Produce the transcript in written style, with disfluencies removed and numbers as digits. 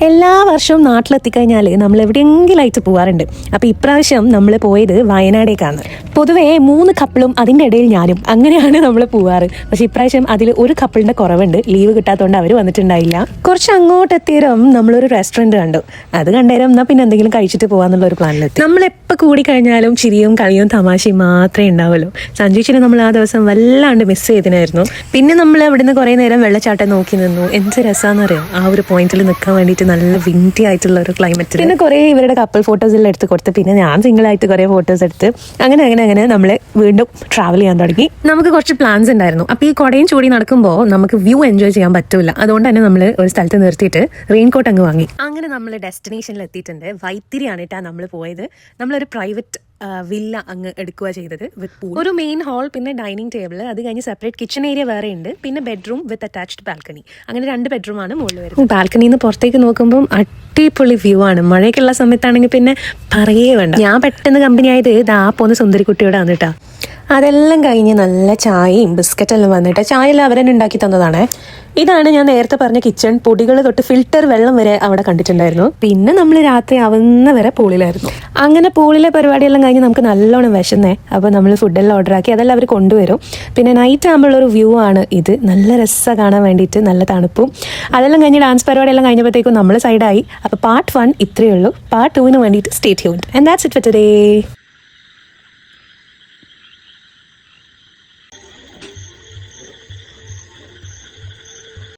എല്ലാ വർഷവും നാട്ടിലെത്തിക്കഴിഞ്ഞാൽ നമ്മൾ എവിടെയെങ്കിലായിട്ട് പോകാറുണ്ട്. അപ്പോൾ ഇപ്രാവശ്യം നമ്മൾ പോയത് വയനാടേക്കാണ്. പൊതുവേ 3 കപ്പിളും അതിൻ്റെ ഇടയിൽ ഞാനും അങ്ങനെയാണ് നമ്മൾ പോവാറ്. പക്ഷെ ഇപ്രാവശ്യം അതിൽ ഒരു കപ്പിളിൻ്റെ കുറവുണ്ട്. ലീവ് കിട്ടാത്തതുകൊണ്ട് അവർ വന്നിട്ടുണ്ടായില്ല. കുറച്ച് അങ്ങോട്ട് എത്തിയരം നമ്മളൊരു റെസ്റ്റോറൻറ്റ് കണ്ടു. അത് കണ്ടേരം എന്നാൽ പിന്നെ എന്തെങ്കിലും കഴിച്ചിട്ട് പോകാന്നുള്ള ഒരു പ്ലാനിലെത്തി. നമ്മളെപ്പോൾ കൂടിക്കഴിഞ്ഞാലും ചിരിയും കളിയും തമാശയും മാത്രമേ ഉണ്ടാവുള്ളൂ. സഞ്ജുച്ചിനെ നമ്മൾ ആ ദിവസം വല്ലാണ്ട് മിസ് ചെയ്തിനായിരുന്നു. പിന്നെ നമ്മൾ അവിടുന്ന് കുറേ നേരം വെള്ളച്ചാട്ടം നോക്കി നിന്നു. എന്ത് രസമാണെന്ന് അറിയാം ആ ഒരു പോയിന്റിൽ നിൽക്കാൻ വേണ്ടിയിട്ട്. നല്ല വിൻഡി ആയിട്ടുള്ള ഒരു ക്ലൈമറ്റ്. പിന്നെ കുറേ ഇവരുടെ കപ്പിൾ ഫോട്ടോസ് എല്ലാം എടുത്ത് കൊടുത്ത് പിന്നെ ഞാൻ സിംഗിളായിട്ട് കുറേ ഫോട്ടോസ് എടുത്ത് അങ്ങനെ നമ്മൾ വീണ്ടും ട്രാവൽ ചെയ്യാൻ തുടങ്ങി. നമുക്ക് കുറച്ച് പ്ലാൻസ് ഉണ്ടായിരുന്നു. അപ്പോൾ ഈ കുടയും ചൂടി നടക്കുമ്പോൾ നമുക്ക് വ്യൂ എൻജോയ് ചെയ്യാൻ പറ്റില്ല. അതുകൊണ്ട് തന്നെ നമ്മൾ ഒരു സ്ഥലത്ത് നിർത്തിയിട്ട് റെയിൻകോട്ട് അങ്ങ് വാങ്ങി. അങ്ങനെ നമ്മൾ ഡെസ്റ്റിനേഷനിൽ എത്തിയിട്ടുണ്ട്. വൈത്തിരിയാണ് കേട്ടോ നമ്മൾ പോയത്. നമ്മളൊരു പ്രൈവറ്റ് വില്ല അങ്ങ് എടുക്കുക ചെയ്തത് വിത്ത് പൂൾ, ഒരു മെയിൻ ഹാൾ, പിന്നെ ഡൈനിങ് ടേബിൾ, അത് കഴിഞ്ഞ് സെപ്പറേറ്റ് കിച്ചൺ ഏരിയ വേറെ ഉണ്ട്, പിന്നെ ബെഡ്റൂം വിത്ത് അറ്റാച്ച്ഡ് ബാൽക്കണി. അങ്ങനെ 2 ബെഡ്റൂമാണ് മുകളിൽ വരുന്നത്. ബാൽക്കണിയിൽ നിന്ന് പുറത്തേക്ക് നോക്കുമ്പോൾ അടിപൊളി വ്യൂ ആണ്. മഴയൊക്കെയുള്ള സമയത്താണെങ്കിൽ പിന്നെ പറയേ വേണ്ട. ഞാൻ പെട്ടെന്ന് കമ്പനി ആയത് ഇതാ പോകുന്ന സുന്ദരിക്കുട്ടിയോടെ വന്നിട്ടാ. അതെല്ലാം കഴിഞ്ഞ് നല്ല ചായയും ബിസ്ക്കറ്റെല്ലാം വന്നിട്ട് ചായ എല്ലാം അവരെന്നെ ഉണ്ടാക്കി തന്നതാണ്. ഇതാണ് ഞാൻ നേരത്തെ പറഞ്ഞ കിച്ചൺ. പൊടികൾ തൊട്ട് ഫിൽറ്റർ വെള്ളം വരെ അവിടെ കണ്ടിട്ടുണ്ടായിരുന്നു. പിന്നെ നമ്മൾ രാത്രി ആവുന്ന വരെ പൂളിലായിരുന്നു. അങ്ങനെ പൂളിലെ പരിപാടിയെല്ലാം കഴിഞ്ഞ് നമുക്ക് നല്ലോണം വിശന്നേ. അപ്പോൾ നമ്മൾ ഫുഡെല്ലാം ഓർഡർ ആക്കി അതെല്ലാം അവർ കൊണ്ടുവരും. പിന്നെ നൈറ്റ് ആകുമ്പോഴുള്ളൊരു വ്യൂ ആണ് ഇത്. നല്ല രസമാണ് കാണാൻ വേണ്ടിയിട്ട്, നല്ല തണുപ്പും. അതെല്ലാം കഴിഞ്ഞ് ഡാൻസ് പരിപാടിയെല്ലാം കഴിഞ്ഞപ്പോഴത്തേക്കും നമ്മൾ സൈഡായി. അപ്പോൾ പാർട്ട് 1 ഇത്രയേ ഉള്ളൂ. പാർട്ട് 2 വേണ്ടിയിട്ട് stay tuned. And that's it for today.